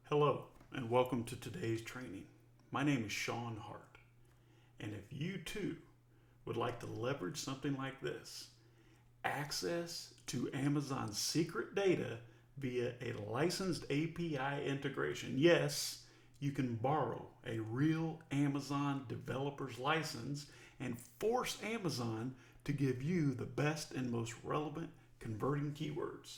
Hello, and welcome to today's training. My name is Shawn Hart, and if you too would like to leverage something like this, access to Amazon's secret data via a licensed API integration. Yes, you can borrow a real Amazon developer's license and force Amazon to give you the best and most relevant converting keywords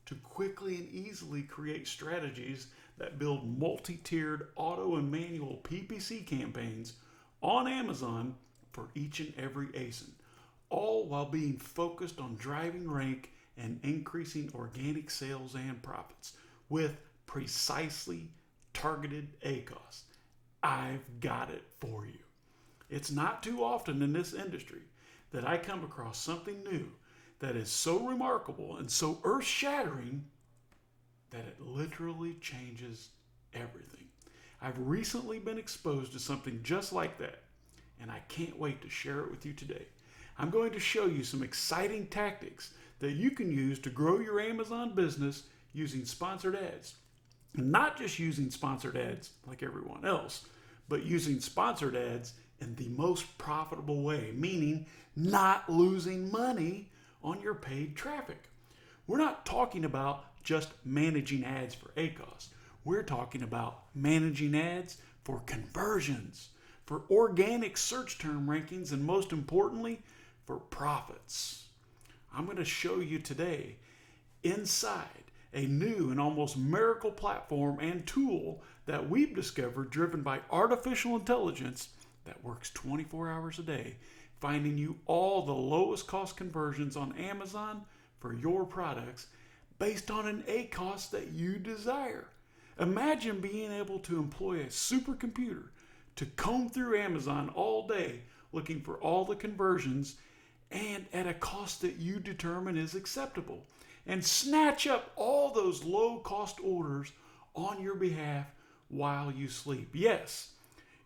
to quickly and easily create strategies that build multi-tiered auto and manual PPC campaigns on Amazon for each and every ASIN, all while being focused on driving rank and increasing organic sales and profits with precisely targeted ACOS. I've got it for you. It's not too often in this industry that I come across something new that is so remarkable and so earth-shattering that it literally changes everything. I've recently been exposed to something just like that, and I can't wait to share it with you today. I'm going to show you some exciting tactics that you can use to grow your Amazon business using sponsored ads. And not just using sponsored ads like everyone else, but using sponsored ads in the most profitable way, meaning not losing money on your paid traffic. We're not talking about just managing ads for ACOS. We're talking about managing ads for conversions, for organic search term rankings, and most importantly, for profits. I'm going to show you today inside a new and almost miracle platform and tool that we've discovered driven by artificial intelligence that works 24 hours a day, finding you all the lowest cost conversions on Amazon for your products based on an ACOS that you desire. Imagine being able to employ a supercomputer to comb through Amazon all day looking for all the conversions and at a cost that you determine is acceptable, and snatch up all those low cost orders on your behalf while you sleep. Yes,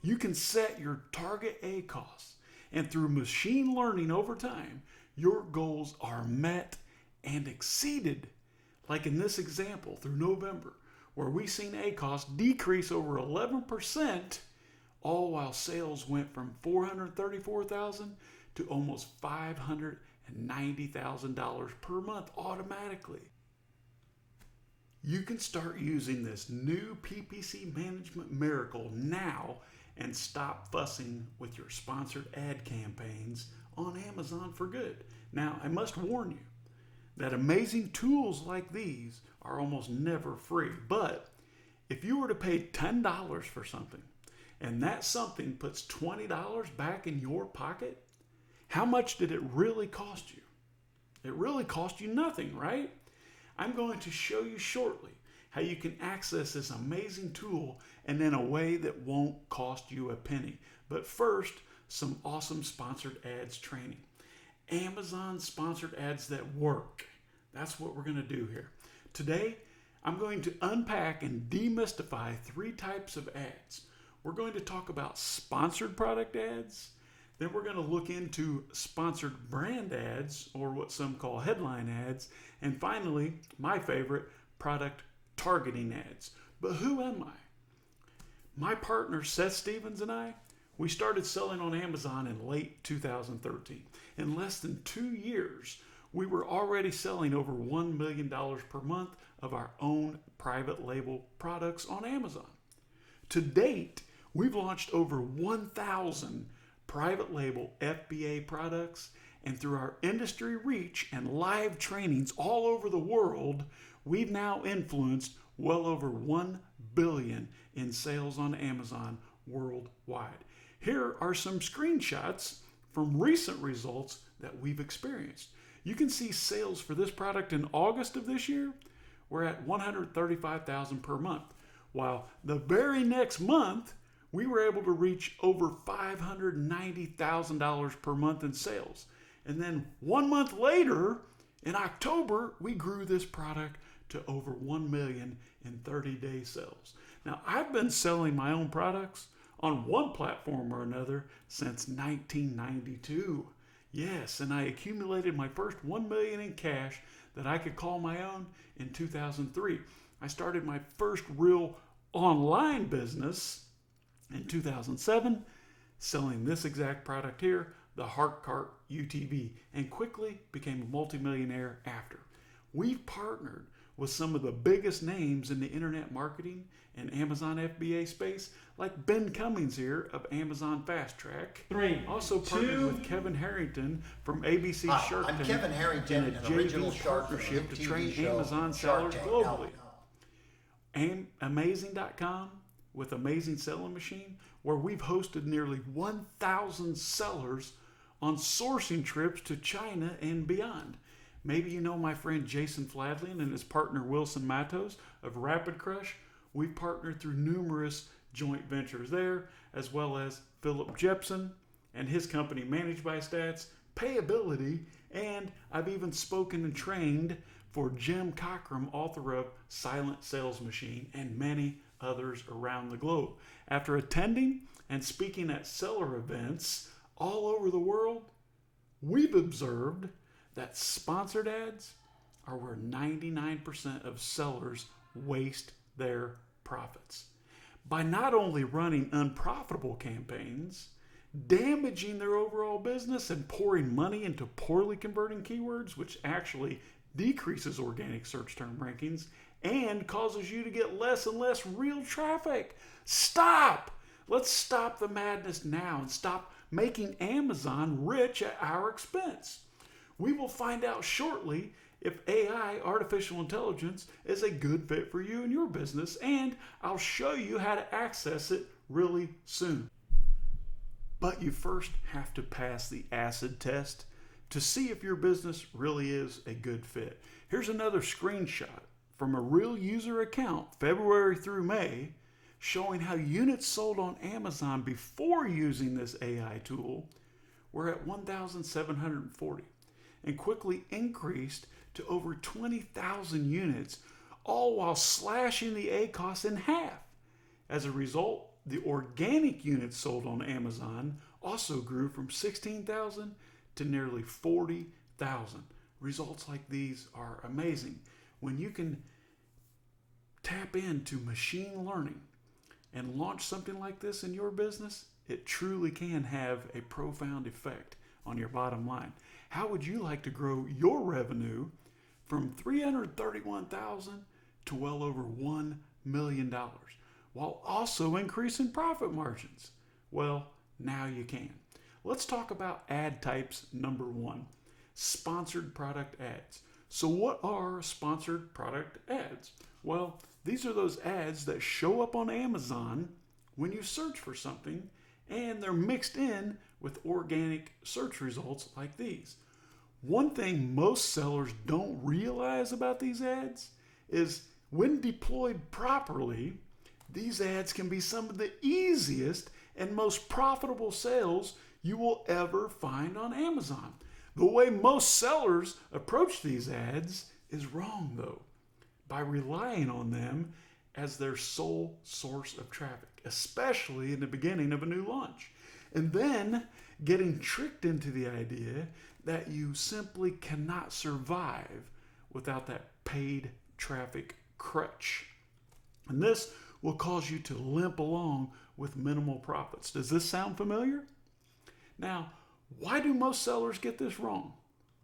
you can set your target ACOS, and through machine learning over time, your goals are met and exceeded. Like in this example through November, where we seen ACOS decrease over 11%, all while sales went from $434,000 to almost $590,000 per month automatically. You can start using this new PPC management miracle now and stop fussing with your sponsored ad campaigns on Amazon for good. Now, I must warn you that amazing tools like these are almost never free. But if you were to pay $10 for something and that something puts $20 back in your pocket, how much did it really cost you? It really cost you nothing, right? I'm going to show you shortly how you can access this amazing tool and in a way that won't cost you a penny. But first, some awesome sponsored ads training. Amazon sponsored ads that work. That's what we're going to do here. Today, I'm going to unpack and demystify 3 types of ads. We're going to talk about sponsored product ads. Then we're going to look into sponsored brand ads, or what some call headline ads. And finally, my favorite, product targeting ads. But who am I? My partner Seth Stevens and I, we started selling on Amazon in late 2013. In less than 2 years, we were already selling over $1 million per month of our own private label products on Amazon. To date, we've launched over 1,000 private label FBA products, and through our industry reach and live trainings all over the world, we've now influenced well over $1 billion in sales on Amazon worldwide. Here are some screenshots from recent results that we've experienced. You can see sales for this product in August of this year, we're at $135,000 per month, while the very next month, we were able to reach over $590,000 per month in sales. And then 1 month later, in October, we grew this product to over $1 million in 30-day sales. Now, I've been selling my own products on one platform or another since 1992. Yes, and I accumulated my first $1 million in cash that I could call my own in 2003. I started my first real online business in 2007, selling this exact product here, the Hart Cart UTV, and quickly became a multimillionaire after. We've partnered with some of the biggest names in the internet marketing and Amazon FBA space, like Ben Cummings here of Amazon Fast Track. Also partnered with Kevin Harrington from ABC Shark Tank. I'm Kevin Harrington, in a an original JV shark partnership from to the train TV show Amazon Shark sellers Tank. globally. Amazing.com with Amazing Selling Machine, where we've hosted nearly 1,000 sellers on sourcing trips to China and beyond. Maybe you know my friend Jason Fladley and his partner Wilson Matos of Rapid Crush. We've partnered through numerous joint ventures there, as well as Philip Jepson and his company Managed by Stats, Payability, and I've even spoken and trained for Jim Cockrum, author of Silent Sales Machine, and many others around the globe. After attending and speaking at seller events all over the world, we've observed that sponsored ads are where 99% of sellers waste their profits. By not only running unprofitable campaigns, damaging their overall business, and pouring money into poorly converting keywords, which actually decreases organic search term rankings and causes you to get less and less real traffic. Stop! Let's stop the madness now and stop making Amazon rich at our expense. We will find out shortly if AI, artificial intelligence, is a good fit for you and your business, and I'll show you how to access it really soon. But you first have to pass the acid test to see if your business really is a good fit. Here's another screenshot from a real user account, February through May, showing how units sold on Amazon before using this AI tool were at 1,740 and quickly increased to over 20,000 units, all while slashing the ACOS in half. As a result, the organic units sold on Amazon also grew from 16,000 to nearly 40,000. Results like these are amazing. When you can tap into machine learning and launch something like this in your business, it truly can have a profound effect on your bottom line. How would you like to grow your revenue from $331,000 to well over $1 million while also increasing profit margins? Well, now you can. Let's talk about ad types number one, sponsored product ads. So what are sponsored product ads? Well, these are those ads that show up on Amazon when you search for something, and they're mixed in with organic search results like these. One thing most sellers don't realize about these ads is when deployed properly, these ads can be some of the easiest and most profitable sales you will ever find on Amazon. The way most sellers approach these ads is wrong, though, by relying on them as their sole source of traffic, especially in the beginning of a new launch, and then getting tricked into the idea that you simply cannot survive without that paid traffic crutch. And this will cause you to limp along with minimal profits. Does this sound familiar? Now, why do most sellers get this wrong?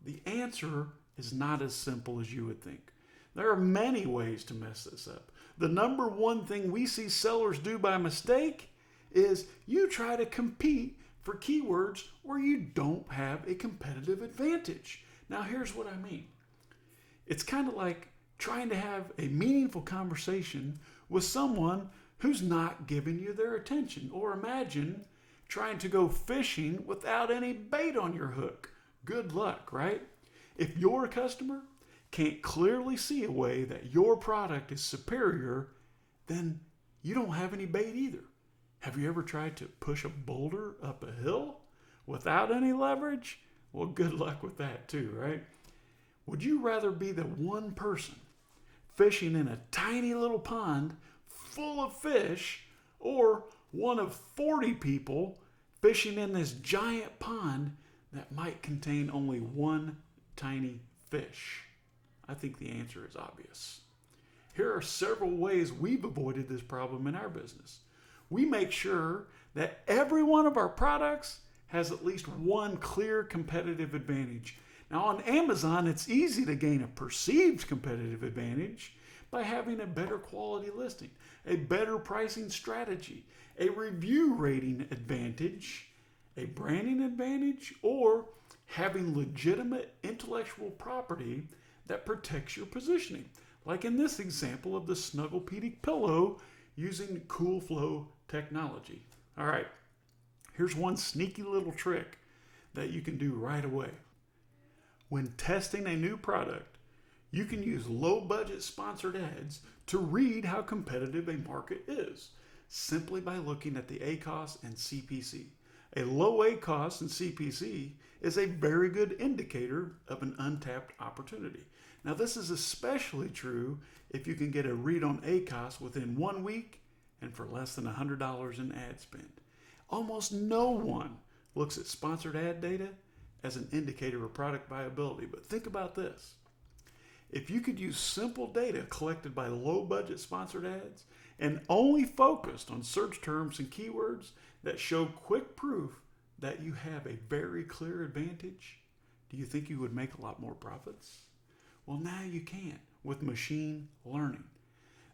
The answer is not as simple as you would think. There are many ways to mess this up. The number one thing we see sellers do by mistake is you try to compete for keywords where you don't have a competitive advantage. Now, here's what I mean. It's kind of like trying to have a meaningful conversation with someone who's not giving you their attention. Or imagine trying to go fishing without any bait on your hook. Good luck, right? If your customer can't clearly see a way that your product is superior, then you don't have any bait either. Have you ever tried to push a boulder up a hill without any leverage? Well, good luck with that too, right? Would you rather be the one person fishing in a tiny little pond full of fish, or one of 40 people fishing in this giant pond that might contain only one tiny fish? I think the answer is obvious. Here are several ways we've avoided this problem in our business. We make sure that every one of our products has at least one clear competitive advantage. Now on Amazon, it's easy to gain a perceived competitive advantage by having a better quality listing, a better pricing strategy, a review rating advantage, a branding advantage, or having legitimate intellectual property that protects your positioning. Like in this example of the Snugglepedic pillow using Cool Flow technology. All right, here's one sneaky little trick that you can do right away. When testing a new product, you can use low-budget sponsored ads to read how competitive a market is, simply by looking at the ACOS and CPC. A low ACOS and CPC is a very good indicator of an untapped opportunity. Now, this is especially true if you can get a read on ACOS within 1 week and for less than $100 in ad spend. Almost no one looks at sponsored ad data as an indicator of product viability, but think about this. If you could use simple data collected by low-budget sponsored ads and only focused on search terms and keywords that show quick proof that you have a very clear advantage, do you think you would make a lot more profits? Well, now you can with machine learning.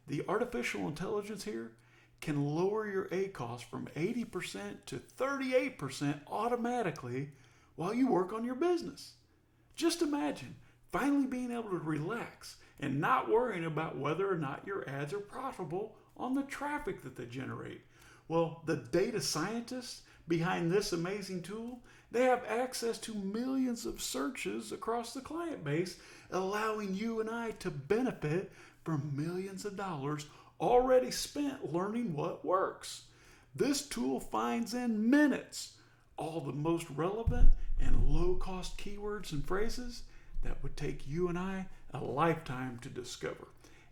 The artificial intelligence here can lower your ACOS from 80% to 38% automatically while you work on your business. Just imagine finally being able to relax and not worrying about whether or not your ads are profitable on the traffic that they generate. Well, the data scientists behind this amazing tool, they have access to millions of searches across the client base, allowing you and I to benefit from millions of dollars already spent learning what works. This tool finds in minutes all the most relevant and low-cost keywords and phrases that would take you and I a lifetime to discover,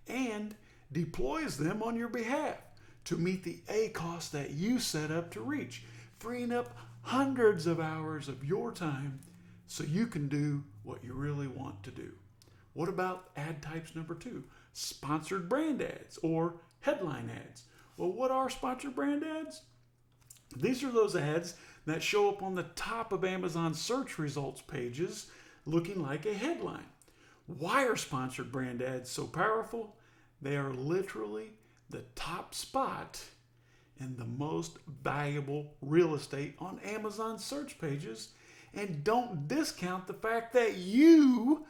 and deploys them on your behalf to meet the ACOS that you set up to reach, freeing up hundreds of hours of your time so you can do what you really want to do. What about ad types number 2? Sponsored brand ads or headline ads. Well, what are sponsored brand ads? These are those ads that show up on the top of Amazon search results pages looking like a headline. Why are sponsored brand ads so powerful? They are literally the top spot in the most valuable real estate on Amazon search pages, and don't discount the fact that you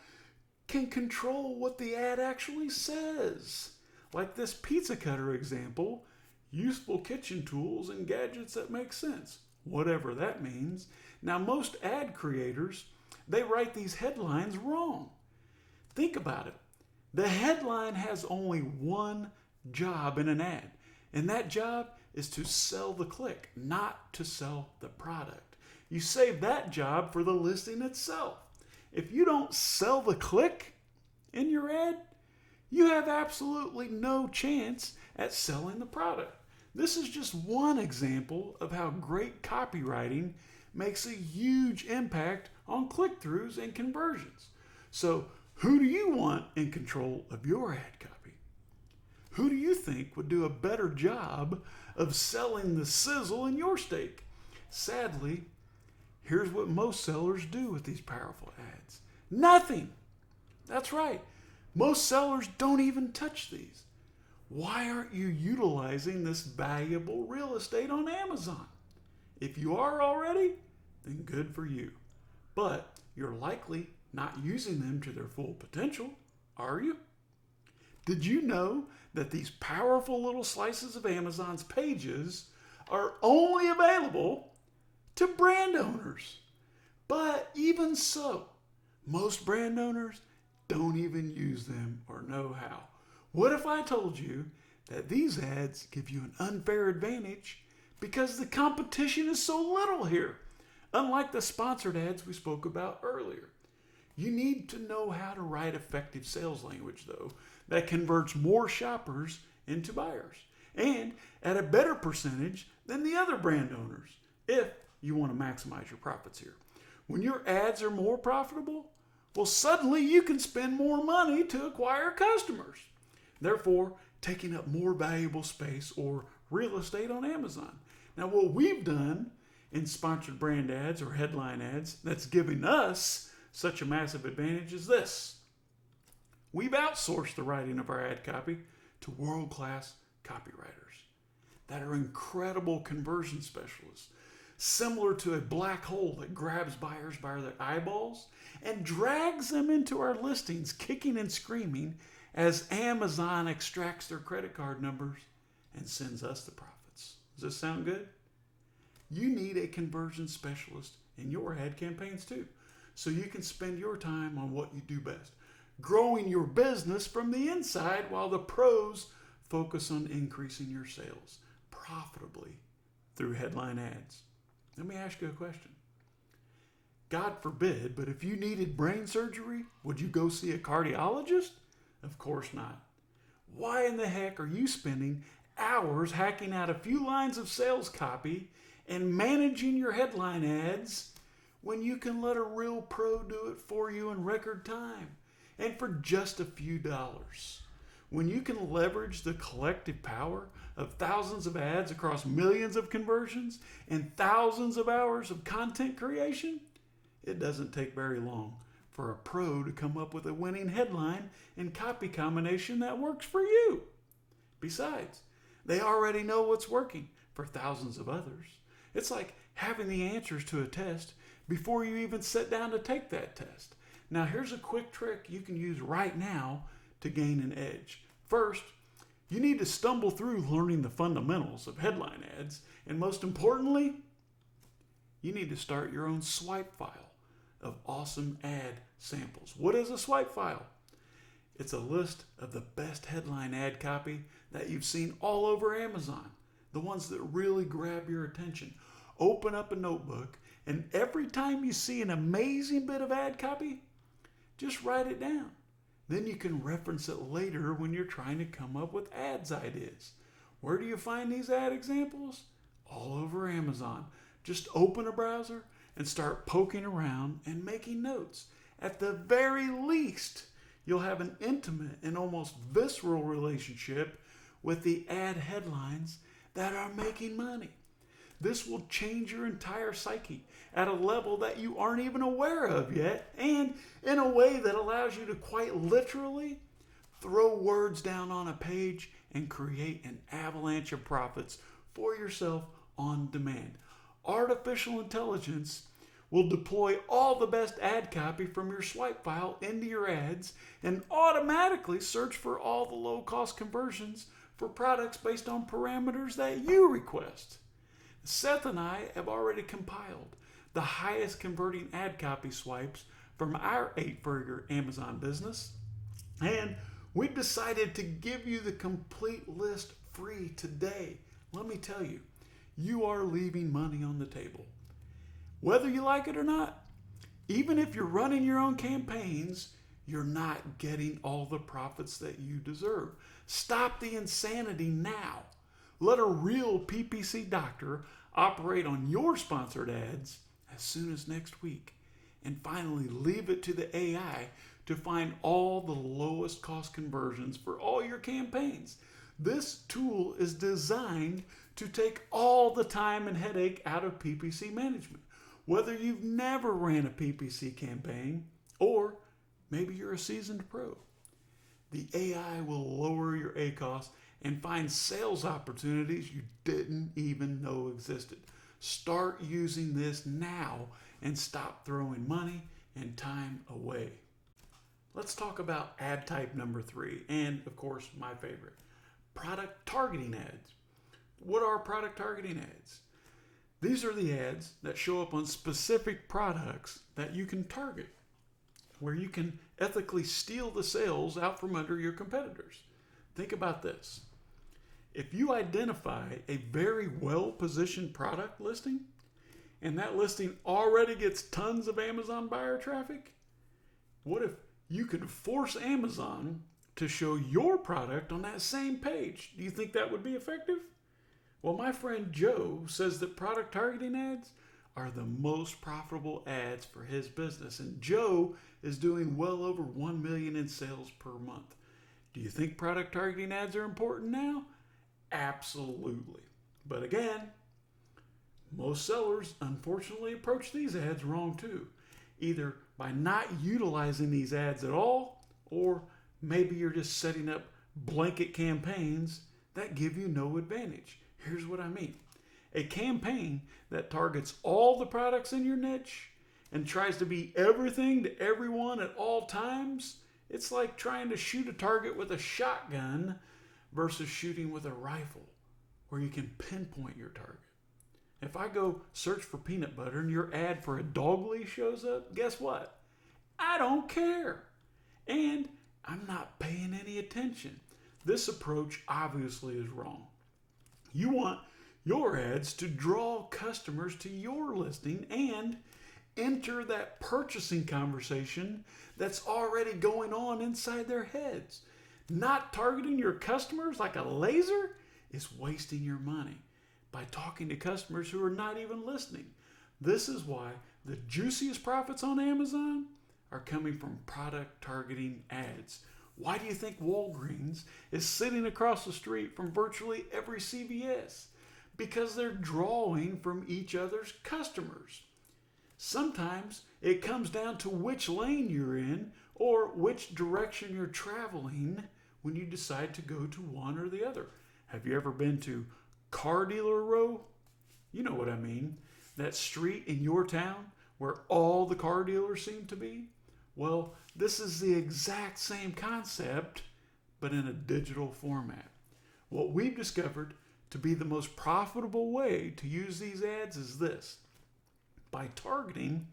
can control what the ad actually says. Like this pizza cutter example, useful kitchen tools and gadgets that make sense, whatever that means. Now, most ad creators, they write these headlines wrong. Think about it. The headline has only one job in an ad, and that job is to sell the click, not to sell the product. You save that job for the listing itself. If you don't sell the click in your ad, you have absolutely no chance at selling the product. This is just one example of how great copywriting makes a huge impact on click-throughs and conversions. So, who do you want in control of your ad copy? Who do you think would do a better job of selling the sizzle in your steak? Sadly, here's what most sellers do with these powerful ads. Nothing. That's right. Most sellers don't even touch these. Why aren't you utilizing this valuable real estate on Amazon? If you are already, then good for you. But you're likely not using them to their full potential, are you? Did you know that these powerful little slices of Amazon's pages are only available to brand owners? But even so, most brand owners don't even use them or know how. What if I told you that these ads give you an unfair advantage because the competition is so little here? Unlike the sponsored ads we spoke about earlier. You need to know how to write effective sales language, though, that converts more shoppers into buyers, and at a better percentage than the other brand owners, if you want to maximize your profits here. When your ads are more profitable, well, suddenly you can spend more money to acquire customers. therefore taking up more valuable space or real estate on Amazon. Now, what we've done in sponsored brand ads or headline ads that's giving us such a massive advantage is this. We've outsourced the writing of our ad copy to world-class copywriters that are incredible conversion specialists, similar to a black hole that grabs buyers by their eyeballs and drags them into our listings, kicking and screaming as Amazon extracts their credit card numbers and sends us the profits. Does this sound good? You need a conversion specialist in your ad campaigns too, so you can spend your time on what you do best, growing your business from the inside while the pros focus on increasing your sales profitably through headline ads. Let me ask you a question. God forbid, but if you needed brain surgery, would you go see a cardiologist? Of course not. Why in the heck are you spending hours hacking out a few lines of sales copy and managing your headline ads when you can let a real pro do it for you in record time and for just a few dollars? When you can leverage the collective power of thousands of ads across millions of conversions and thousands of hours of content creation, it doesn't take very long for a pro to come up with a winning headline and copy combination that works for you. Besides, they already know what's working for thousands of others. It's like having the answers to a test before you even sit down to take that test. Now, here's a quick trick you can use right now to gain an edge. First, you need to stumble through learning the fundamentals of headline ads, and most importantly, you need to start your own swipe file of awesome ad samples. What is a swipe file? It's a list of the best headline ad copy that you've seen all over Amazon, the ones that really grab your attention. Open up a notebook, and every time you see an amazing bit of ad copy, just write it down. Then you can reference it later when you're trying to come up with ads ideas. Where do you find these ad examples? All over Amazon. Just open a browser and start poking around and making notes. At the very least, you'll have an intimate and almost visceral relationship with the ad headlines that are making money. This will change your entire psyche at a level that you aren't even aware of yet, and in a way that allows you to quite literally throw words down on a page and create an avalanche of profits for yourself on demand. Artificial intelligence will deploy all the best ad copy from your swipe file into your ads and automatically search for all the low-cost conversions for products based on parameters that you request. Seth and I have already compiled the highest converting ad copy swipes from our 8-figure Amazon business, and we've decided to give you the complete list free today. Let me tell you, you are leaving money on the table. Whether you like it or not, even if you're running your own campaigns, you're not getting all the profits that you deserve. Stop the insanity now. Let a real PPC doctor operate on your sponsored ads as soon as next week. And finally, leave it to the AI to find all the lowest cost conversions for all your campaigns. This tool is designed to take all the time and headache out of PPC management. Whether you've never ran a PPC campaign or maybe you're a seasoned pro, the AI will lower your ACOS and find sales opportunities you didn't even know existed. Start using this now and stop throwing money and time away. Let's talk about ad type number 3, and of course my favorite, product targeting ads. What are product targeting ads? These are the ads that show up on specific products that you can target, where you can ethically steal the sales out from under your competitors. Think about this. If you identify a very well-positioned product listing, and that listing already gets tons of Amazon buyer traffic, what if you could force Amazon to show your product on that same page? Do you think that would be effective? Well, my friend Joe says that product targeting ads are the most profitable ads for his business, and Joe is doing well over $1 million in sales per month. Do you think product targeting ads are important now? Absolutely. But again, most sellers unfortunately approach these ads wrong too, either by not utilizing these ads at all, or maybe you're just setting up blanket campaigns that give you no advantage. Here's what I mean. A campaign that targets all the products in your niche and tries to be everything to everyone at all times, it's like trying to shoot a target with a shotgun versus shooting with a rifle where you can pinpoint your target. If I go search for peanut butter and your ad for a dog leash shows up, guess what? I don't care. And I'm not paying any attention. This approach obviously is wrong. You want your ads to draw customers to your listing and enter that purchasing conversation that's already going on inside their heads. Not targeting your customers like a laser is wasting your money by talking to customers who are not even listening. This is why the juiciest profits on Amazon are coming from product targeting ads. Why do you think Walgreens is sitting across the street from virtually every CVS? Because they're drawing from each other's customers. Sometimes it comes down to which lane you're in or which direction you're traveling when you decide to go to one or the other. Have you ever been to Car Dealer Row? You know what I mean. That street in your town where all the car dealers seem to be? Well, this is the exact same concept, but in a digital format. What we've discovered to be the most profitable way to use these ads is this. By targeting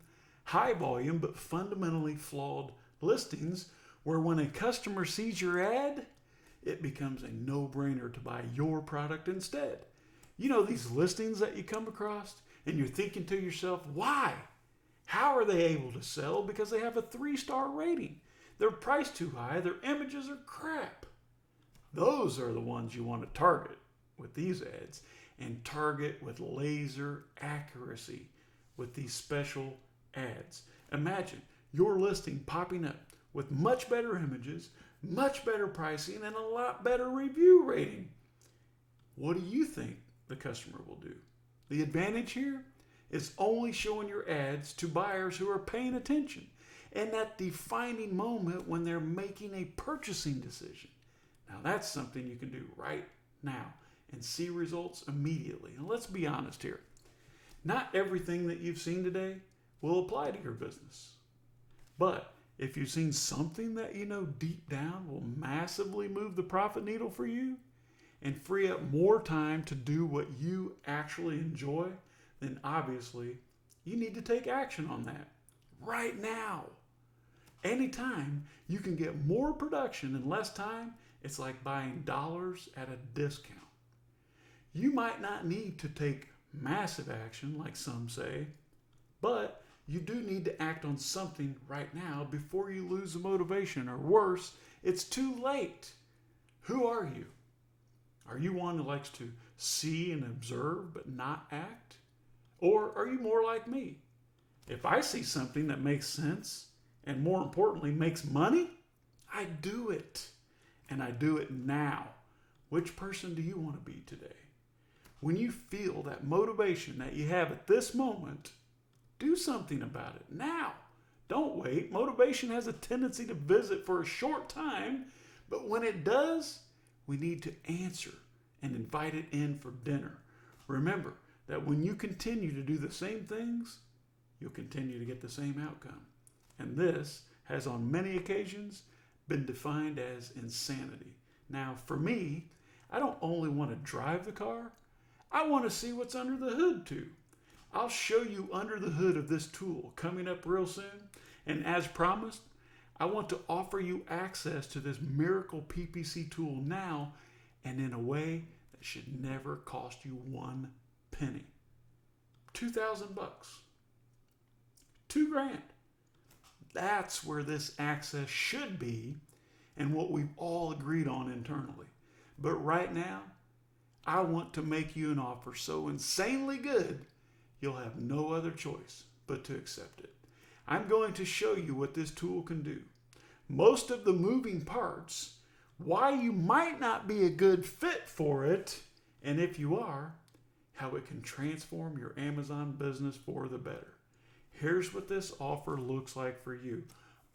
high volume but fundamentally flawed listings where when a customer sees your ad, it becomes a no-brainer to buy your product instead. You know these listings that you come across and you're thinking to yourself, why? How are they able to sell? Because they have a 3-star rating. They're priced too high. Their images are crap. Those are the ones you want to target with these ads, and target with laser accuracy with these special ads. Imagine your listing popping up with much better images, much better pricing, and a lot better review rating. What do you think the customer will do? The advantage here is only showing your ads to buyers who are paying attention and that defining moment when they're making a purchasing decision. Now that's something you can do right now and see results immediately. And let's be honest here. Not everything that you've seen today will apply to your business. But if you've seen something that you know deep down will massively move the profit needle for you and free up more time to do what you actually enjoy, then obviously you need to take action on that right now. Anytime you can get more production in less time, it's like buying dollars at a discount. You might not need to take massive action like some say, but you do need to act on something right now before you lose the motivation, or worse, it's too late. Who are you? Are you one who likes to see and observe but not act? Or are you more like me? If I see something that makes sense and more importantly makes money, I do it. And I do it now. Which person do you want to be today? When you feel that motivation that you have at this moment, do something about it now. Don't wait. Motivation has a tendency to visit for a short time, but when it does, we need to answer and invite it in for dinner. Remember that when you continue to do the same things, you'll continue to get the same outcome. And this has on many occasions been defined as insanity. Now, for me, I don't only want to drive the car, I want to see what's under the hood too. I'll show you under the hood of this tool coming up real soon. And as promised, I want to offer you access to this miracle PPC tool now and in a way that should never cost you 1 penny. $2,000. $2,000. That's where this access should be and what we've all agreed on internally. But right now, I want to make you an offer so insanely good, you'll have no other choice but to accept it. I'm going to show you what this tool can do. Most of the moving parts why you might not be a good fit for it, and if you are, how it can transform your Amazon business for the better. Here's what this offer looks like for you.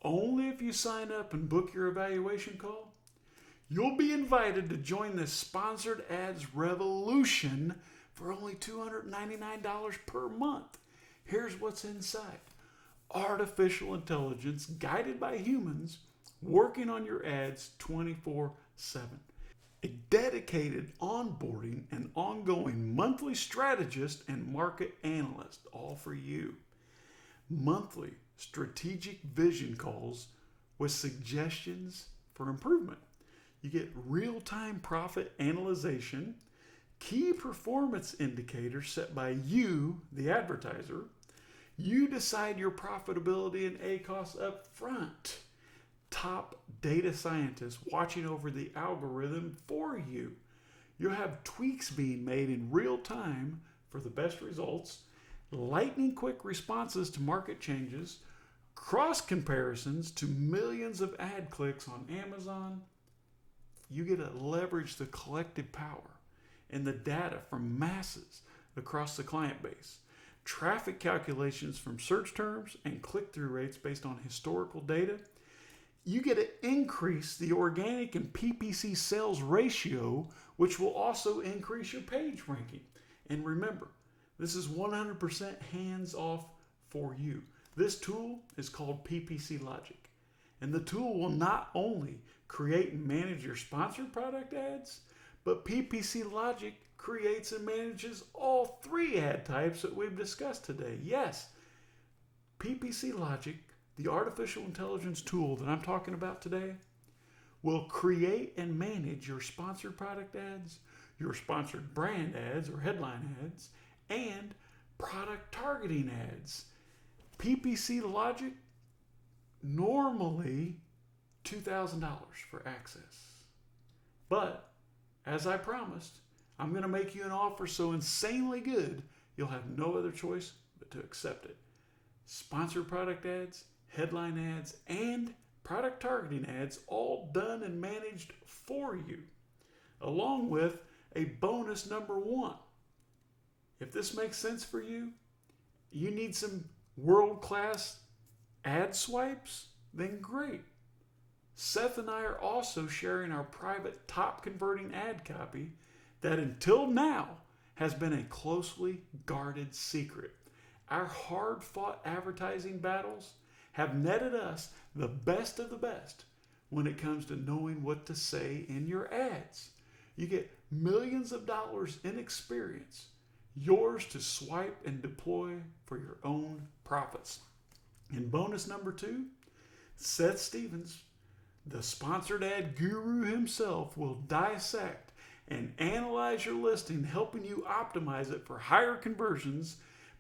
Only if you sign up and book your evaluation call, you'll be invited to join this sponsored ads revolution for only $299 per month. Here's what's inside. Artificial intelligence guided by humans working on your ads 24/7. A dedicated onboarding and ongoing monthly strategist and market analyst, all for you. Monthly strategic vision calls with suggestions for improvement. You get real-time profit analyzation, key performance indicators set by you, the advertiser. You decide your profitability and ACOS up front. Top data scientists watching over the algorithm for you. You'll have tweaks being made in real time for the best results, lightning quick responses to market changes, cross comparisons to millions of ad clicks on Amazon. You get to leverage the collective power and the data from masses across the client base. Traffic calculations from search terms and click-through rates based on historical data. You get to increase the organic and PPC sales ratio, which will also increase your page ranking. And remember, this is 100% hands-off for you. This tool is called PPC Logic. And the tool will not only create and manage your sponsored product ads, but PPC Logic creates and manages all three ad types that we've discussed today. Yes, PPC Logic, the artificial intelligence tool that I'm talking about today, will create and manage your sponsored product ads, your sponsored brand ads or headline ads, and product targeting ads. PPC Logic, normally $2,000 for access. But, as I promised, I'm going to make you an offer so insanely good, you'll have no other choice but to accept it. Sponsored product ads, headline ads, and product targeting ads, all done and managed for you, along with a bonus number one. If this makes sense for you, you need some world-class ad swipes, then great. Seth and I are also sharing our private top converting ad copy that until now has been a closely guarded secret. Our hard-fought advertising battles have netted us the best of the best when it comes to knowing what to say in your ads. You get millions of dollars in experience, yours to swipe and deploy for your own profits. And bonus number two, Seth Stevens, the sponsored ad guru himself, will dissect and analyze your listing, helping you optimize it for higher conversions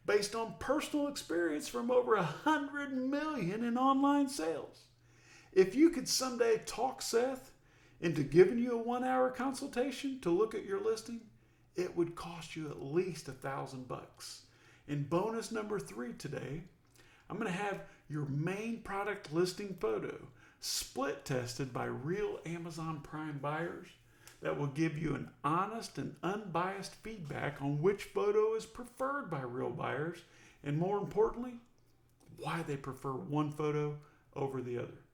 based on personal experience from over 100 million in online sales. If you could someday talk Seth into giving you a 1-hour consultation to look at your listing, it would cost you at least $1,000. In bonus number 3 today, I'm going to have your main product listing photo split tested by real Amazon Prime buyers that will give you an honest and unbiased feedback on which photo is preferred by real buyers, and more importantly, why they prefer one photo over the other.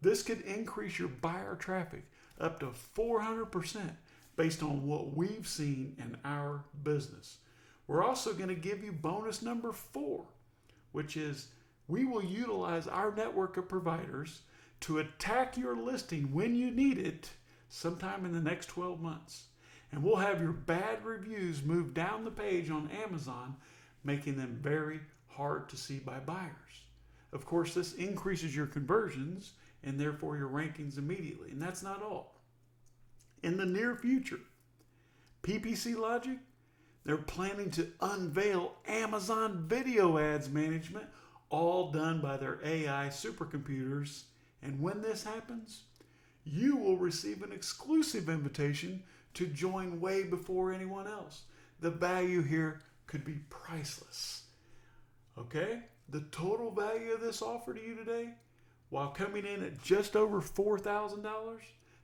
This could increase your buyer traffic up to 400% based on what we've seen in our business. We're also going to give you bonus number 4, which is we will utilize our network of providers to attack your listing when you need it sometime in the next 12 months. And we'll have your bad reviews move down the page on Amazon, making them very hard to see by buyers. Of course, this increases your conversions and therefore your rankings immediately. And that's not all. In the near future, PPC Logic, they're planning to unveil Amazon Video Ads Management, all done by their AI supercomputers. And when this happens, you will receive an exclusive invitation to join way before anyone else. The value here could be priceless. Okay? The total value of this offer to you today, while coming in at just over $4,000,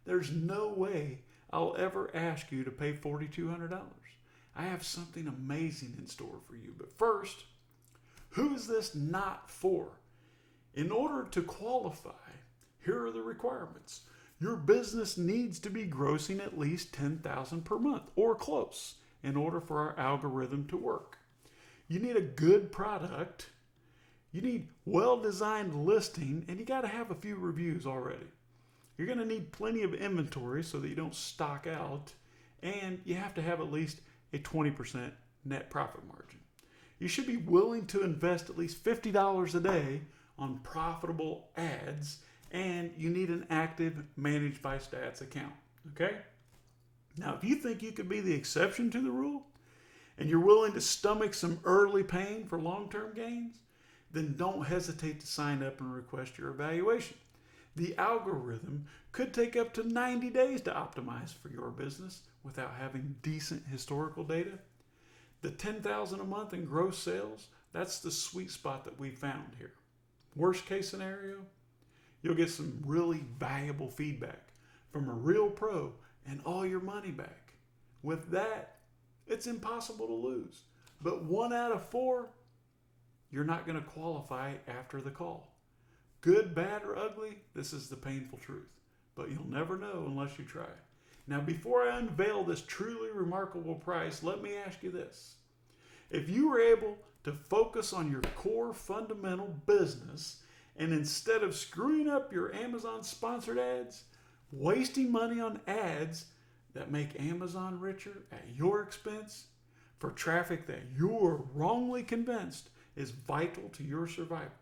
there's no way I'll ever ask you to pay $4,200. I have something amazing in store for you. But first, who is this not for? In order to qualify, here are the requirements. Your business needs to be grossing at least $10,000 per month or close in order for our algorithm to work. You need a good product. You need well-designed listing, and you got to have a few reviews already. You're going to need plenty of inventory so that you don't stock out, and you have to have at least a 20% net profit margin. You should be willing to invest at least $50 a day on profitable ads, and you need an active Managed by Stats account. Okay? Now, if you think you could be the exception to the rule, and you're willing to stomach some early pain for long-term gains, then don't hesitate to sign up and request your evaluation. The algorithm could take up to 90 days to optimize for your business without having decent historical data. The $10,000 a month in gross sales, that's the sweet spot that we found here. Worst case scenario, you'll get some really valuable feedback from a real pro and all your money back. With that, it's impossible to lose. But 1 out of 4, you're not going to qualify after the call. Good, bad, or ugly, this is the painful truth. But you'll never know unless you try. Now, before I unveil this truly remarkable price, let me ask you this. If you were able to focus on your core fundamental business, and instead of screwing up your Amazon sponsored ads, wasting money on ads that make Amazon richer at your expense for traffic that you're wrongly convinced is vital to your survival,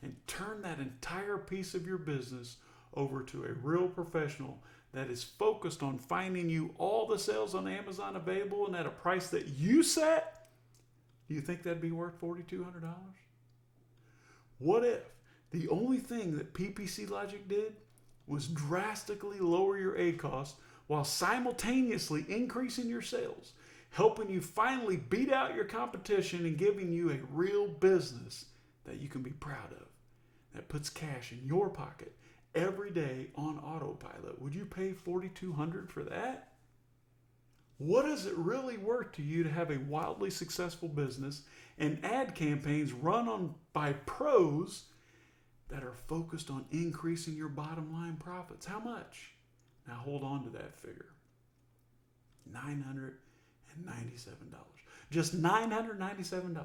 and turn that entire piece of your business over to a real professional that is focused on finding you all the sales on Amazon available and at a price that you set, do you think that'd be worth $4,200? What if the only thing that PPC Logic did was drastically lower your ACOS while simultaneously increasing your sales, helping you finally beat out your competition and giving you a real business that you can be proud of, that puts cash in your pocket every day on autopilot? Would you pay $4,200 for that? What is it really worth to you to have a wildly successful business and ad campaigns run by pros that are focused on increasing your bottom line profits? How much? Now hold on to that figure. $997. Just $997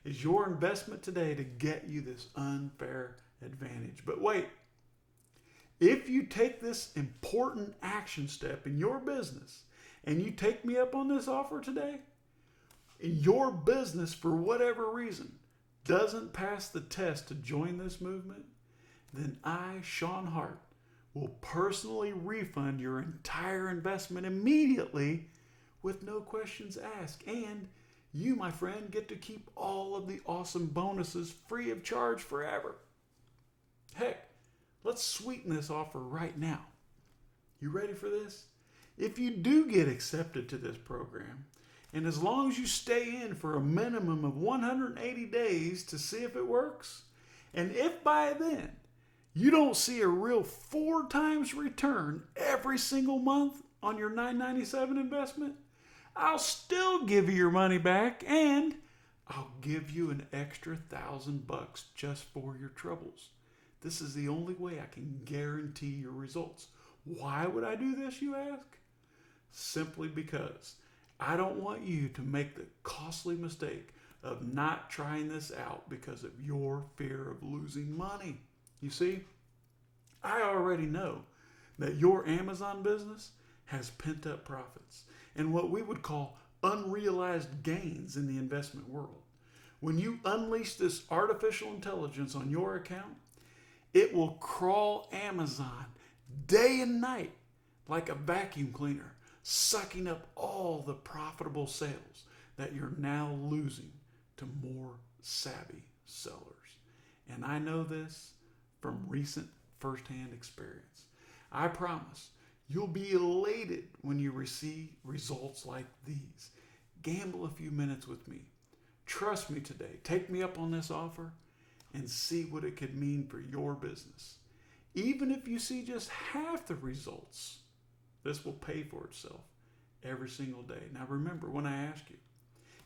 is your investment today to get you this unfair advantage. But wait, if you take this important action step in your business and you take me up on this offer today, your business, for whatever reason, doesn't pass the test to join this movement, then I, Shawn Hart, will personally refund your entire investment immediately with no questions asked. And you, my friend, get to keep all of the awesome bonuses free of charge forever. Heck, let's sweeten this offer right now. You ready for this? If you do get accepted to this program, and as long as you stay in for a minimum of 180 days to see if it works, and if by then you don't see a real 4 times return every single month on your $997 investment, I'll still give you your money back, and I'll give you an extra $1,000 just for your troubles. This is the only way I can guarantee your results. Why would I do this, you ask? Simply because I don't want you to make the costly mistake of not trying this out because of your fear of losing money. You see, I already know that your Amazon business has pent up profits and what we would call unrealized gains in the investment world. When you unleash this artificial intelligence on your account, it will crawl Amazon day and night like a vacuum cleaner, sucking up all the profitable sales that you're now losing to more savvy sellers. And I know this from recent firsthand experience. I promise you'll be elated when you receive results like these. Gamble a few minutes with me. Trust me today. Take me up on this offer and see what it could mean for your business. Even if you see just half the results, this will pay for itself every single day. Now remember, when I ask you,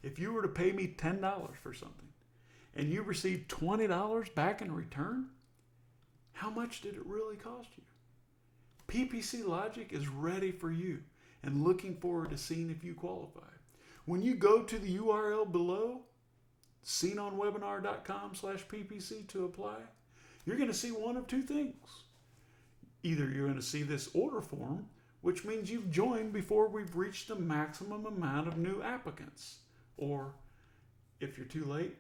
if you were to pay me $10 for something and you received $20 back in return, how much did it really cost you? PPC Logic is ready for you and looking forward to seeing if you qualify. When you go to the URL below, seenonwebinar.com/PPC to apply, you're going to see one of two things. Either you're going to see this order form, which means you've joined before we've reached the maximum amount of new applicants. Or if you're too late,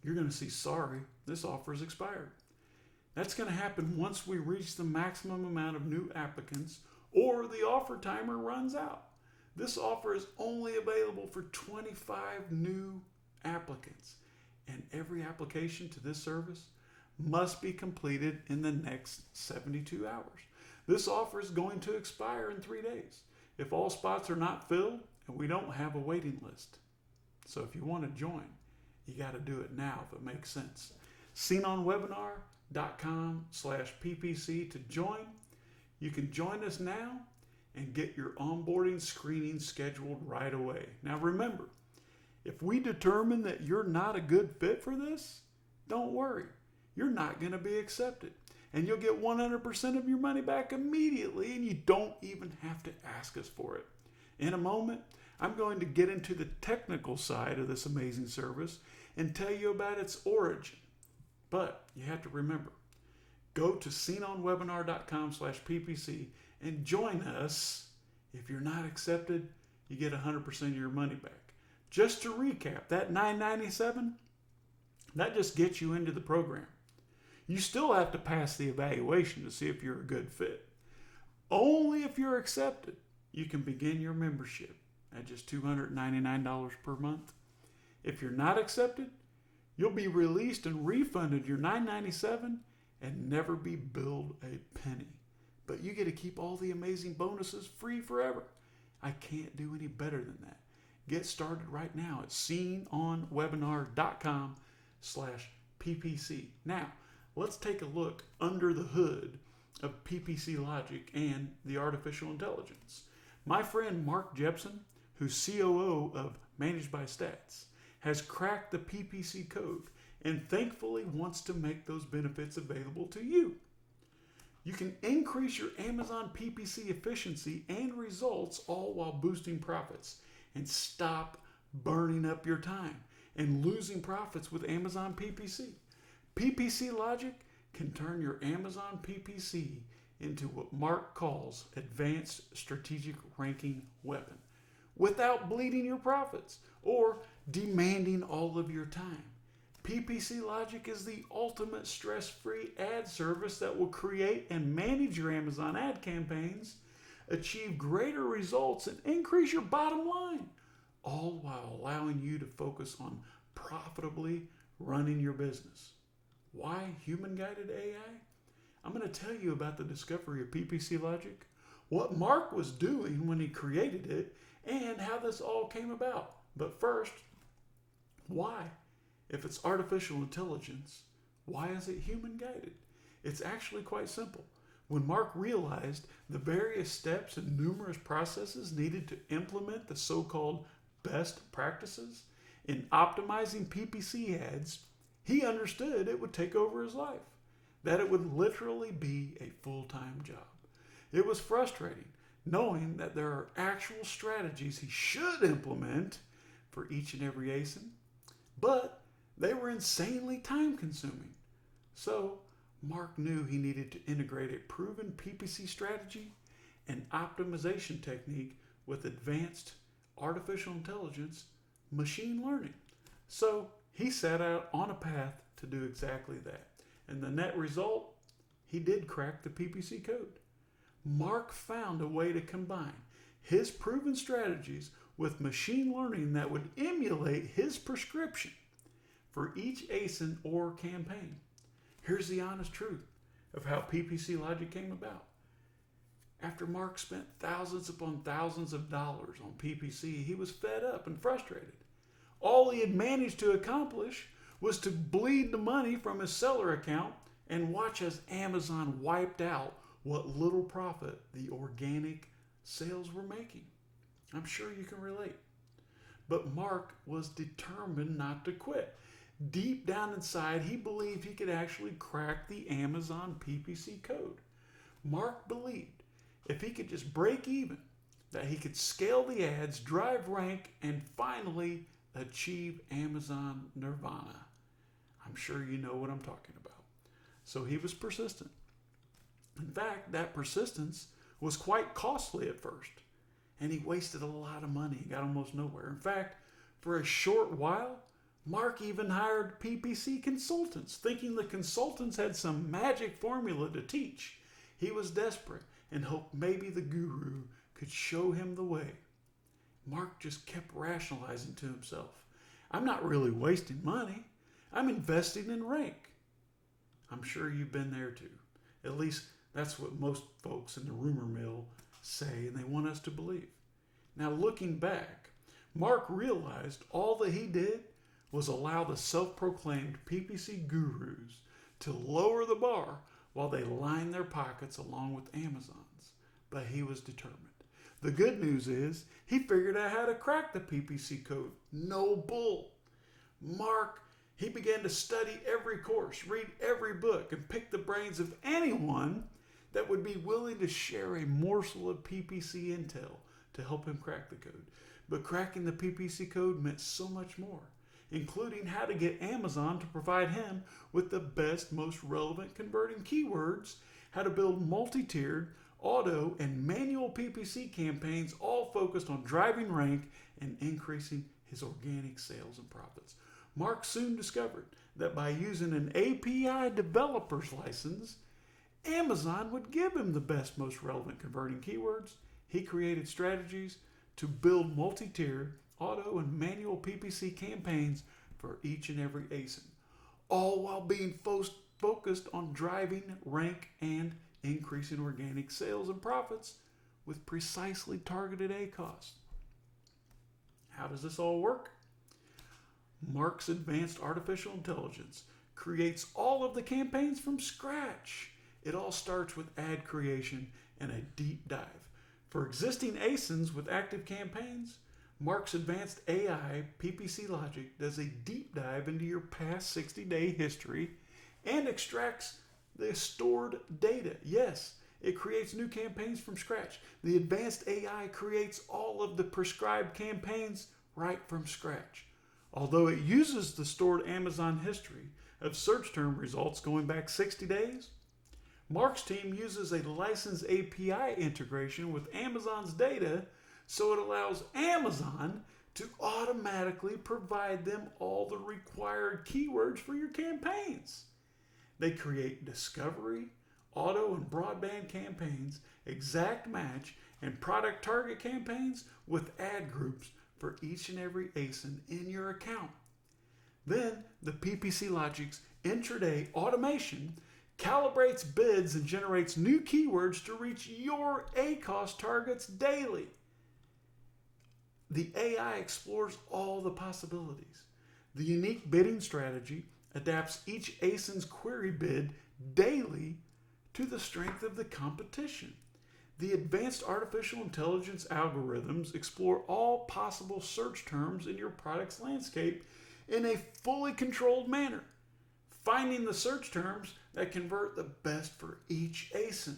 you're going to see, sorry, this offer is expired. That's going to happen once we reach the maximum amount of new applicants or the offer timer runs out. This offer is only available for 25 new applicants, and every application to this service must be completed in the next 72 hours. This offer is going to expire in 3 days if all spots are not filled and we don't have a waiting list. So if you want to join, you got to do it now if it makes sense. seenonwebinar.com/PPC to join. You can join us now and get your onboarding screening scheduled right away. Now remember, if we determine that you're not a good fit for this, don't worry. You're not going to be accepted. And you'll get 100% of your money back immediately, and you don't even have to ask us for it. In a moment, I'm going to get into the technical side of this amazing service and tell you about its origin. But you have to remember, go to seenonwebinar.com/PPC and join us. If you're not accepted, you get 100% of your money back. Just to recap, that $9.97, that just gets you into the program. You still have to pass the evaluation to see if you're a good fit. Only if you're accepted, you can begin your membership at just $299 per month. If you're not accepted, you'll be released and refunded your $9.97 and never be billed a penny. But you get to keep all the amazing bonuses free forever. I can't do any better than that. Get started right now at seenonwebinar.com/PPC. Now, let's take a look under the hood of PPC Logic and the artificial intelligence. My friend Mark Jepson, who's COO of Managed by Stats, has cracked the PPC code and thankfully wants to make those benefits available to you. You can increase your Amazon PPC efficiency and results all while boosting profits, and stop burning up your time and losing profits with Amazon PPC. PPC Logic can turn your Amazon PPC into what Mark calls advanced strategic ranking weapon without bleeding your profits or demanding all of your time. PPC Logic is the ultimate stress-free ad service that will create and manage your Amazon ad campaigns, achieve greater results, and increase your bottom line, all while allowing you to focus on profitably running your business. Why human-guided AI? I'm going to tell you about the discovery of PPC Logic, what Mark was doing when he created it, and how this all came about. But first, why? If it's artificial intelligence, why is it human-guided? It's actually quite simple. When Mark realized the various steps and numerous processes needed to implement the so-called best practices in optimizing PPC ads, he understood it would take over his life, that it would literally be a full-time job. It was frustrating knowing that there are actual strategies he should implement for each and every ASIN, but they were insanely time-consuming. So Mark knew he needed to integrate a proven PPC strategy and optimization technique with advanced artificial intelligence, machine learning. So he set out on a path to do exactly that. And the net result, he did crack the PPC code. Mark found a way to combine his proven strategies with machine learning that would emulate his prescription for each ASIN or campaign. Here's the honest truth of how PPC Logic came about. After Mark spent thousands upon thousands of dollars on PPC, he was fed up and frustrated. All he had managed to accomplish was to bleed the money from his seller account and watch as Amazon wiped out what little profit the organic sales were making. I'm sure you can relate. But Mark was determined not to quit. Deep down inside, he believed he could actually crack the Amazon PPC code. Mark believed if he could just break even, that he could scale the ads, drive rank, and finally achieve Amazon nirvana. I'm sure you know what I'm talking about. So he was persistent. In fact, that persistence was quite costly at first, and he wasted a lot of money and got almost nowhere. In fact, for a short while, Mark even hired PPC consultants, thinking the consultants had some magic formula to teach. He was desperate and hoped maybe the guru could show him the way. Mark just kept rationalizing to himself, I'm not really wasting money. I'm investing in rank. I'm sure you've been there too. At least that's what most folks in the rumor mill say, and they want us to believe. Now, looking back, Mark realized all that he did was allow the self-proclaimed PPC gurus to lower the bar while they lined their pockets along with Amazon's. But he was determined. The good news is he figured out how to crack the PPC code. No bull. Mark, he began to study every course, read every book, and pick the brains of anyone that would be willing to share a morsel of PPC intel to help him crack the code. But cracking the PPC code meant so much more, including how to get Amazon to provide him with the best, most relevant converting keywords, how to build multi-tiered, auto, and manual PPC campaigns, all focused on driving rank and increasing his organic sales and profits. Mark soon discovered that by using an API developer's license, Amazon would give him the best, most relevant converting keywords. He created strategies to build multi-tiered, auto, and manual PPC campaigns for each and every ASIN, all while being focused on driving rank and increasing organic sales and profits with precisely targeted ACOS. How does this all work? Mark's advanced artificial intelligence creates all of the campaigns from scratch. It all starts with ad creation and a deep dive. For existing ASINs with active campaigns, Mark's advanced AI PPC logic does a deep dive into your past 60-day history and extracts the stored data. Yes, it creates new campaigns from scratch. The advanced AI creates all of the prescribed campaigns right from scratch. Although it uses the stored Amazon history of search term results going back 60 days, Mark's team uses a licensed API integration with Amazon's data, so it allows Amazon to automatically provide them all the required keywords for your campaigns. They create discovery, auto, and broadband campaigns, exact match, and product target campaigns with ad groups for each and every ASIN in your account. Then the PPC Logic's intraday automation calibrates bids and generates new keywords to reach your ACOS targets daily. The AI explores all the possibilities. The unique bidding strategy adapts each ASIN's query bid daily to the strength of the competition. The advanced artificial intelligence algorithms explore all possible search terms in your product's landscape in a fully controlled manner, finding the search terms that convert the best for each ASIN.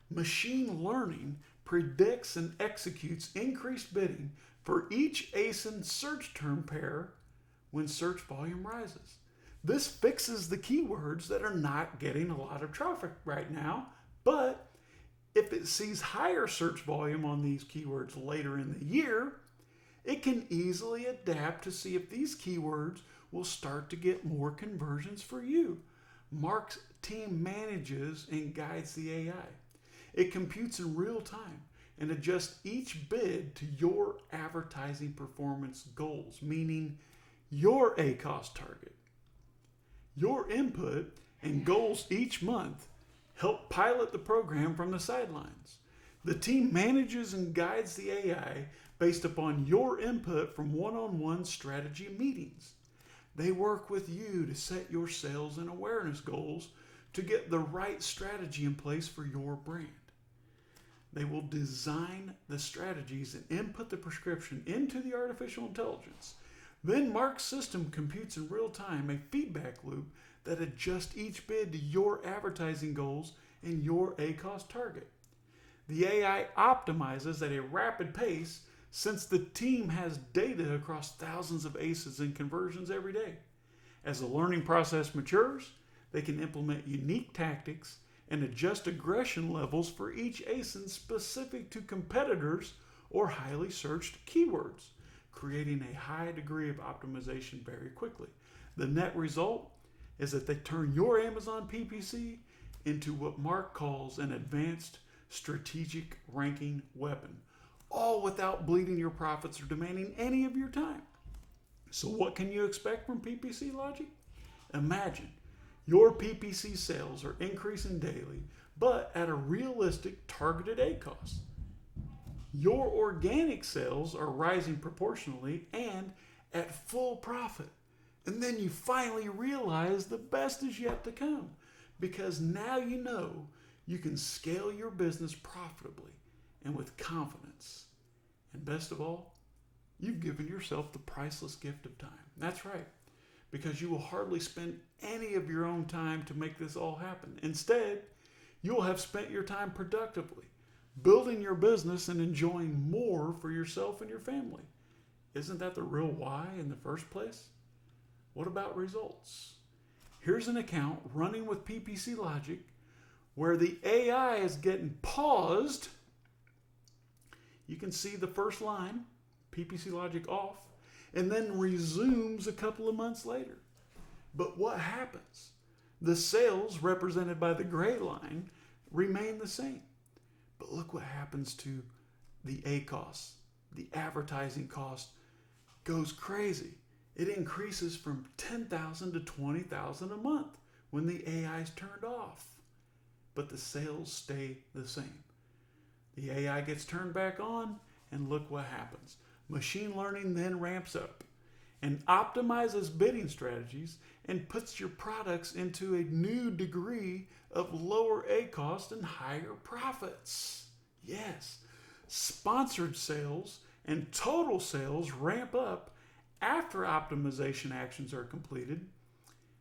Machine learning predicts and executes increased bidding for each ASIN search term pair when search volume rises. This fixes the keywords that are not getting a lot of traffic right now, but if it sees higher search volume on these keywords later in the year, it can easily adapt to see if these keywords will start to get more conversions for you. Mark's team manages and guides the AI. It computes in real time and adjusts each bid to your advertising performance goals, meaning your ACOS target. Your input and goals each month help pilot the program from the sidelines. The team manages and guides the AI based upon your input from one-on-one strategy meetings. They work with you to set your sales and awareness goals to get the right strategy in place for your brand. They will design the strategies and input the prescription into the artificial intelligence. Then Mark's system computes in real time a feedback loop that adjusts each bid to your advertising goals and your ACOS target. The AI optimizes at a rapid pace since the team has data across thousands of ACEs and conversions every day. As the learning process matures, they can implement unique tactics and adjust aggression levels for each ASIN specific to competitors or highly searched keywords, creating a high degree of optimization very quickly. The net result is that they turn your Amazon PPC into what Mark calls an advanced strategic ranking weapon, all without bleeding your profits or demanding any of your time. So what can you expect from PPC Logic? Imagine your PPC sales are increasing daily, but at a realistic targeted ACOS. Your organic sales are rising proportionally and at full profit. And then you finally realize the best is yet to come, because now you know you can scale your business profitably and with confidence. And best of all, you've given yourself the priceless gift of time. That's right, because you will hardly spend any of your own time to make this all happen. Instead, you'll have spent your time productively, building your business and enjoying more for yourself and your family. Isn't that the real why in the first place? What about results? Here's an account running with PPC Logic where the AI is getting paused. You can see the first line, PPC Logic off, and then resumes a couple of months later. But what happens? The sales, represented by the gray line, remain the same. But look what happens to the ACOS. The advertising cost goes crazy. It increases from $10,000 to $20,000 a month when the AI is turned off. But the sales stay the same. The AI gets turned back on, and look what happens. Machine learning then ramps up and optimizes bidding strategies and puts your products into a new degree of lower ACOS and higher profits. Yes, sponsored sales and total sales ramp up after optimization actions are completed.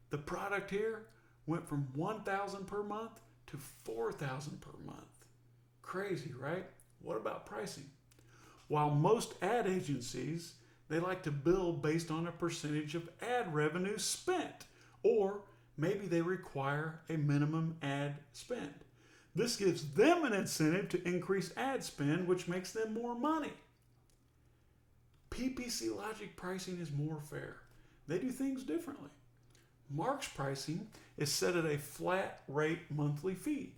The product here went from $1,000 per month to $4,000 per month. Crazy, right? What about pricing? While most ad agencies, they like to bill based on a percentage of ad revenue spent, or maybe they require a minimum ad spend. This gives them an incentive to increase ad spend, which makes them more money. PPC Logic pricing is more fair. They do things differently. Mark's pricing is set at a flat rate monthly fee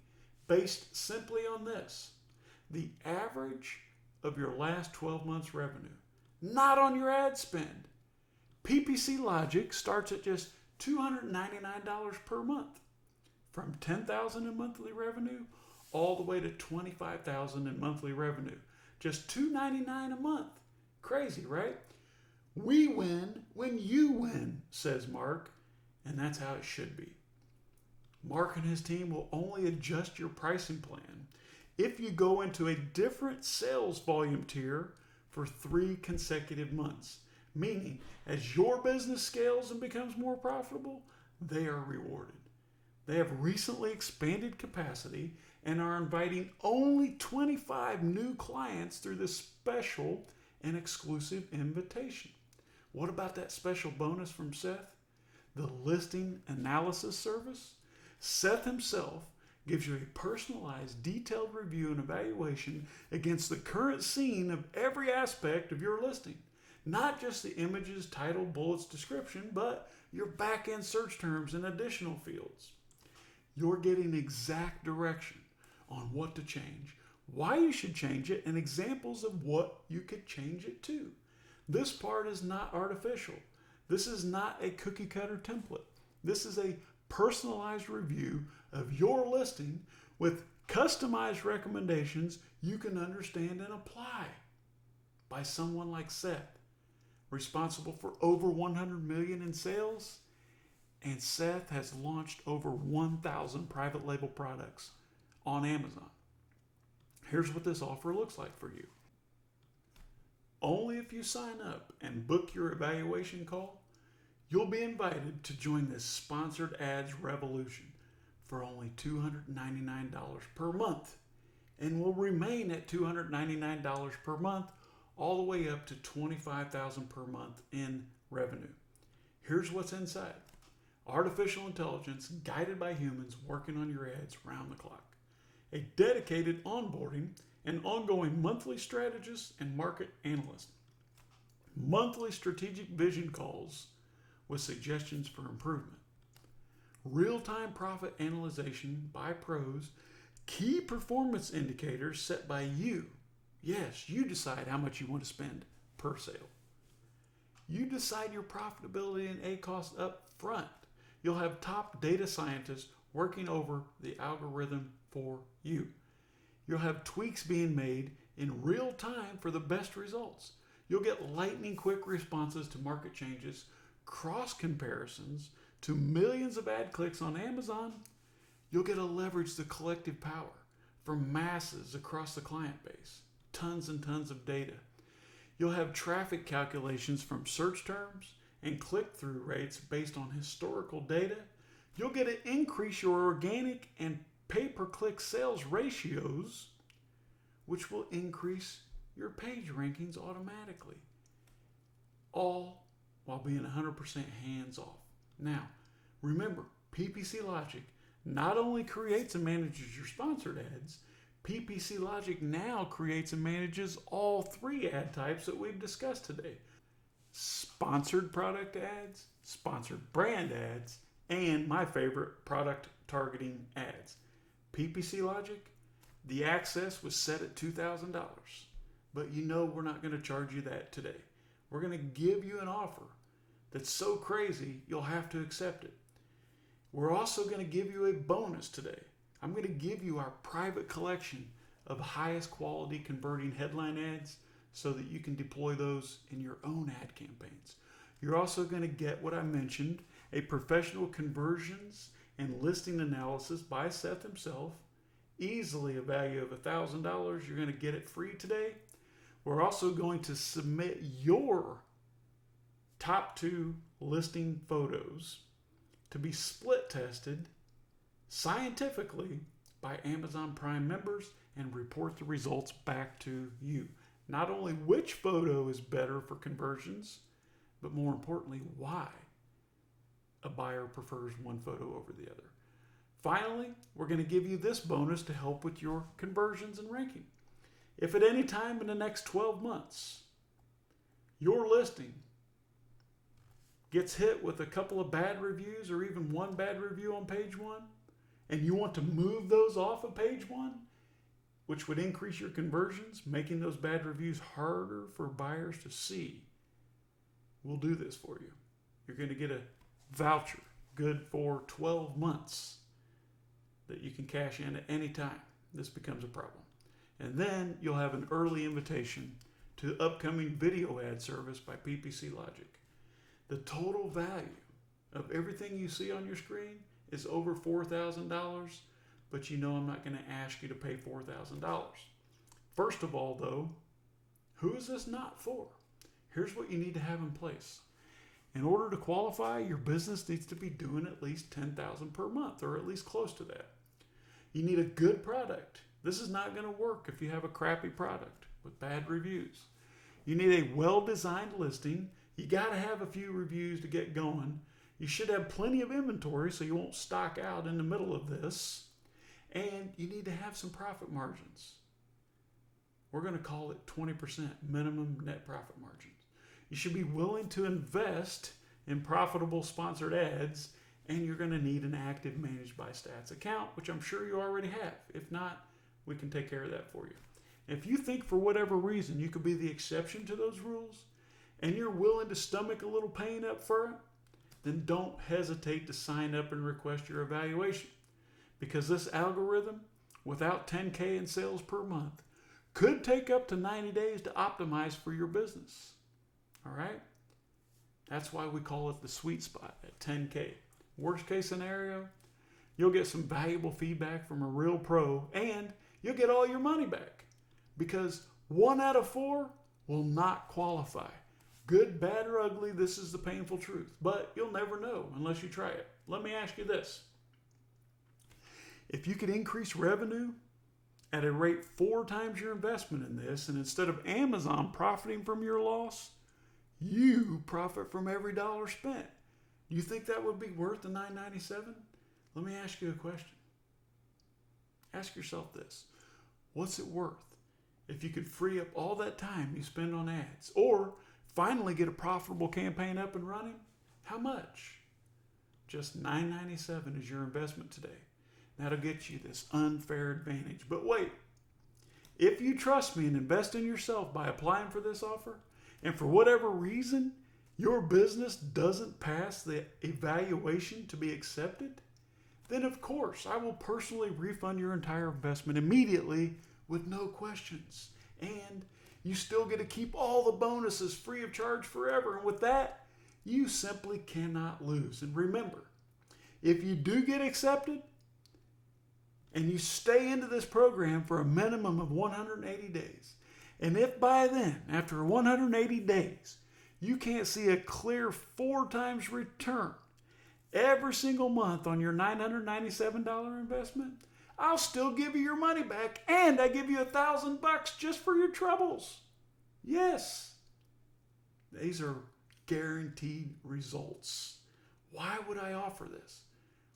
based simply on this: the average of your last 12 months revenue, not on your ad spend. PPC Logic starts at just $299 per month, from $10,000 in monthly revenue all the way to $25,000 in monthly revenue. Just $299 a month. Crazy, right? We win when you win, says Mark, and that's how it should be. Mark and his team will only adjust your pricing plan if you go into a different sales volume tier for 3 consecutive months. Meaning, as your business scales and becomes more profitable, they are rewarded. They have recently expanded capacity and are inviting only 25 new clients through this special and exclusive invitation. What about that special bonus from Seth? The listing analysis service? Seth himself gives you a personalized, detailed review and evaluation against the current scene of every aspect of your listing. Not just the images, title, bullets, description, but your back-end search terms and additional fields. You're getting exact direction on what to change, why you should change it, and examples of what you could change it to. This part is not artificial. This is not a cookie cutter template. This is a personalized review of your listing with customized recommendations you can understand and apply by someone like Seth. responsible for over 100 million in sales, and Seth has launched over 1,000 private label products on Amazon. Here's what this offer looks like for you. Only if you sign up and book your evaluation call, you'll be invited to join this sponsored ads revolution for only $299 per month, and will remain at $299 per month all the way up to $25,000 per month in revenue. Here's what's inside. Artificial intelligence guided by humans working on your ads round the clock. A dedicated onboarding and ongoing monthly strategist and market analyst. Monthly strategic vision calls with suggestions for improvement. Real-time profit analyzation by pros. Key performance indicators set by you. Yes, you decide how much you want to spend per sale. You decide your profitability and ACOS up front. You'll have top data scientists working over the algorithm for you. You'll have tweaks being made in real time for the best results. You'll get lightning quick responses to market changes, cross comparisons to millions of ad clicks on Amazon. You'll get to leverage the collective power from masses across the client base. Tons and tons of data. You'll have traffic calculations from search terms and click-through rates based on historical data. You'll get to increase your organic and pay-per-click sales ratios, which will increase your page rankings automatically. All while being 100% hands-off. Now, remember, PPC Logic not only creates and manages your sponsored ads, PPC Logic now creates and manages all three ad types that we've discussed today. Sponsored product ads, sponsored brand ads, and my favorite, product targeting ads. PPC Logic, the access was set at $2,000, but you know we're not going to charge you that today. We're going to give you an offer that's so crazy you'll have to accept it. We're also going to give you a bonus today. I'm going to give you our private collection of highest quality converting headline ads so that you can deploy those in your own ad campaigns. You're also going to get what I mentioned, a professional conversions and listing analysis by Seth himself, easily a value of $1,000. You're going to get it free today. We're also going to submit your top 2 listing photos to be split tested scientifically by Amazon Prime members and report the results back to you. Not only which photo is better for conversions, but more importantly, why a buyer prefers one photo over the other. Finally, we're going to give you this bonus to help with your conversions and ranking. If at any time in the next 12 months, your listing gets hit with a couple of bad reviews or even one bad review on page 1, and you want to move those off of page 1, which would increase your conversions, making those bad reviews harder for buyers to see, we'll do this for you. You're going to get a voucher good for 12 months that you can cash in at any time this becomes a problem. And then you'll have an early invitation to the upcoming video ad service by PPC Logic. The total value of everything you see on your screen is over $4,000, but you know I'm not going to ask you to pay $4,000. First of all, though, who is this not for? Here's what you need to have in place. In order to qualify, your business needs to be doing at least $10,000 per month, or at least close to that. You need a good product. This is not going to work if you have a crappy product with bad reviews. You need a well-designed listing. You got to have a few reviews to get going. You should have plenty of inventory so you won't stock out in the middle of this. And you need to have some profit margins. We're going to call it 20% minimum net profit margins. You should be willing to invest in profitable sponsored ads, and you're going to need an active Managed by Stats account, which I'm sure you already have. If not, we can take care of that for you. If you think for whatever reason you could be the exception to those rules, and you're willing to stomach a little pain up front, then don't hesitate to sign up and request your evaluation. Because this algorithm, without 10K in sales per month, could take up to 90 days to optimize for your business. All right? That's why we call it the sweet spot at 10K. Worst case scenario, you'll get some valuable feedback from a real pro and you'll get all your money back because 1 out of 4 will not qualify. Good, bad, or ugly, this is the painful truth. But you'll never know unless you try it. Let me ask you this. If you could increase revenue at a rate 4 times your investment in this, and instead of Amazon profiting from your loss, you profit from every dollar spent, you think that would be worth the $9.97? Let me ask you a question. Ask yourself this. What's it worth if you could free up all that time you spend on ads or finally get a profitable campaign up and running? How much? Just $9.97 is your investment today. That'll get you this unfair advantage. But wait, if you trust me and invest in yourself by applying for this offer, and for whatever reason your business doesn't pass the evaluation to be accepted, then of course I will personally refund your entire investment immediately with no questions. And you still get to keep all the bonuses free of charge forever. And with that, you simply cannot lose. And remember, if you do get accepted and you stay into this program for a minimum of 180 days, and if by then, after 180 days, you can't see a clear 4 times return every single month on your $997 investment, I'll still give you your money back, and I give you $1,000 just for your troubles. Yes, these are guaranteed results. Why would I offer this?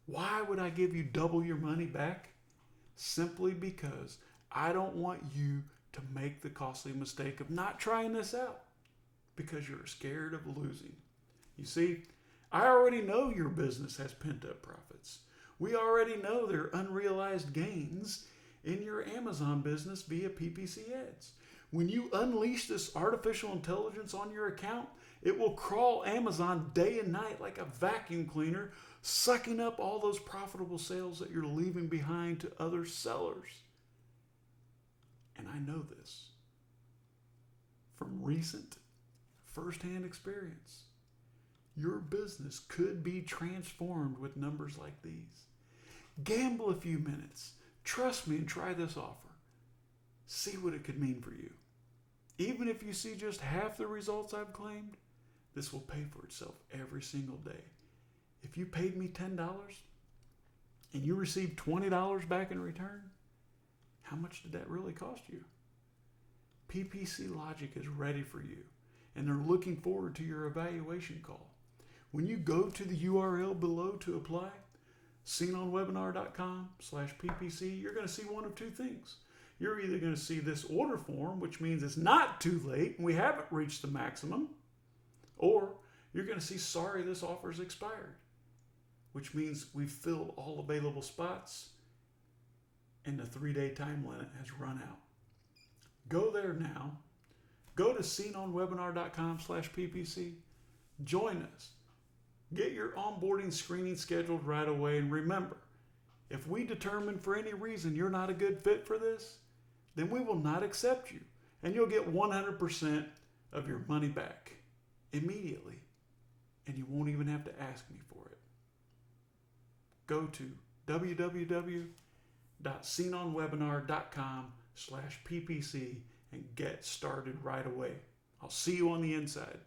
Why would I give you double your money back? Simply because I don't want you to make the costly mistake of not trying this out because you're scared of losing. You see, I already know your business has pent-up profits. We already know there are unrealized gains in your Amazon business via PPC ads. When you unleash this artificial intelligence on your account, it will crawl Amazon day and night like a vacuum cleaner, sucking up all those profitable sales that you're leaving behind to other sellers. And I know this from recent firsthand experience. Your business could be transformed with numbers like these. Gamble a few minutes. Trust me and try this offer. See what it could mean for you. Even if you see just half the results I've claimed, this will pay for itself every single day. If you paid me $10 and you received $20 back in return, how much did that really cost you? PPC Logic is ready for you, and they're looking forward to your evaluation call. When you go to the URL below to apply, seenonwebinar.com/PPC, you're going to see one of two things. You're either going to see this order form, which means it's not too late and we haven't reached the maximum, or you're going to see, sorry, this offer's expired, which means we've filled all available spots and the 3-day time limit has run out. Go there now. Go to seenonwebinar.com/PPC. Join us. Get your onboarding screening scheduled right away. And remember, if we determine for any reason you're not a good fit for this, then we will not accept you. And you'll get 100% of your money back immediately. And you won't even have to ask me for it. Go to www.seenonwebinar.com/PPC and get started right away. I'll see you on the inside.